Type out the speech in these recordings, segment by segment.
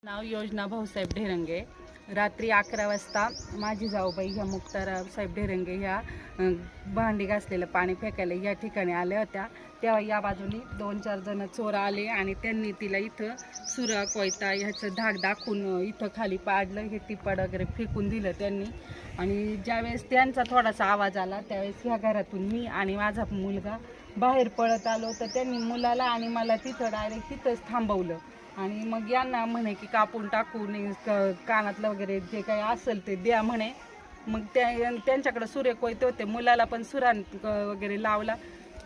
नाव योजना भाऊसाहेब ढेरंगे। रात्री 11 वाजता माझी जाऊबाई ह्या मुक्ताराव ढेरंगे ह्या भांडी घासलेलं पाणी फेकायला या ठिकाणी आल्या होत्या। तेव्हा या बाजूनी 2-4 जण चोर आले आणि त्यांनी तिला इथं सुरा कोयता ह्याचं धाक दाखवून इथं खाली पाडलं, हे टिपाड वगैरे फेकून दिलं त्यांनी। आणि ज्यावेळेस त्यांचा थोडासा आवाज आला त्यावेळेस ह्या घरातून मी आणि माझा मुलगा बाहेर पळत आलो, तर त्यांनी मुलाला आणि मला तिथं डायरेक्ट तिथंच थांबवलं आणि मग यांना म्हणे की कापून टाकून कानातलं वगैरे जे काही असेल ते द्या म्हणे। मग त्यांच्याकडे सुरे कोयते होते, मुलाला पण सुरान वगैरे लावला।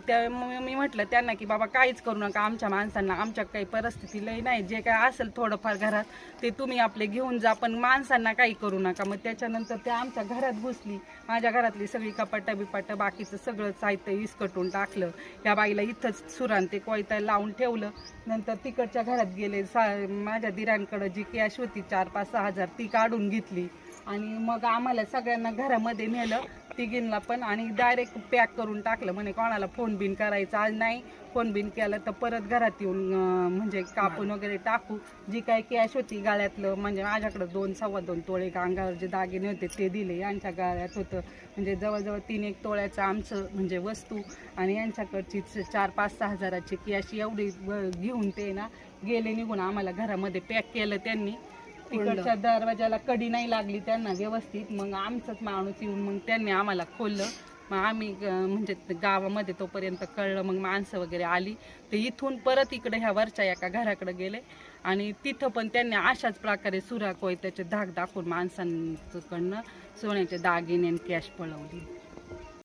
त्या मी म्हटलं त्यांना की बाबा काहीच करू नका, आमच्या माणसांना आमच्या काही परिस्थिती लई नाही, जे काय असेल थोडंफार घरात ते तुम्ही आपले घेऊन जा, पण माणसांना काही करू नका। मग त्याच्यानंतर ते आमच्या घरात घुसली, माझ्या घरातली सगळी कपाटं बिपाटं बाकीचं सगळं साहित्य विस्कटून टाकलं। त्या बाईला इथंच सुरान ते कोयता लावून ठेवलं। नंतर तिकडच्या घरात गेले, माझ्या दिरांकडं जी कॅश होती 4-5-6 हजार ती काढून घेतली आणि मग आम्हाला सगळ्यांना घरामध्ये नेलं, तिघींना पण, आणि डायरेक्ट पॅक करून टाकलं। म्हणे कोणाला फोन बिन करायचा आज नाही, फोन बिन केलं तर परत घरात येऊन म्हणजे कापून वगैरे टाकू। जी काही कॅश होती गाळ्यातलं, म्हणजे माझ्याकडं 2-2.25 तोळे अंगावर जे दागिने होते ते दिले, यांच्या गाळ्यात होतं म्हणजे जवळजवळ 3-1 तोळ्याचं आमचं म्हणजे वस्तू, आणि यांच्याकडची 4-5-6 हजाराची कॅश एवढी घेऊन ते ना गेले निघून। आम्हाला घरामध्ये पॅक केलं त्यांनी, तिकडच्या दरवाजाला कडी नाही लागली त्यांना व्यवस्थित। मग आमचंच माणूस येऊन मग त्यांनी आम्हाला खोललं। मग आम्ही म्हणजे गावामध्ये तोपर्यंत कळलं, मग माणसं वगैरे आली, ते इथून परत इकडे ह्या वरच्या एका घराकडे गेले आणि तिथं पण त्यांनी अशाच प्रकारे सुरा कोयत्याचे धाक दाखवून माणसांकडनं सोन्याचे दागिने आणि कॅश पळवली।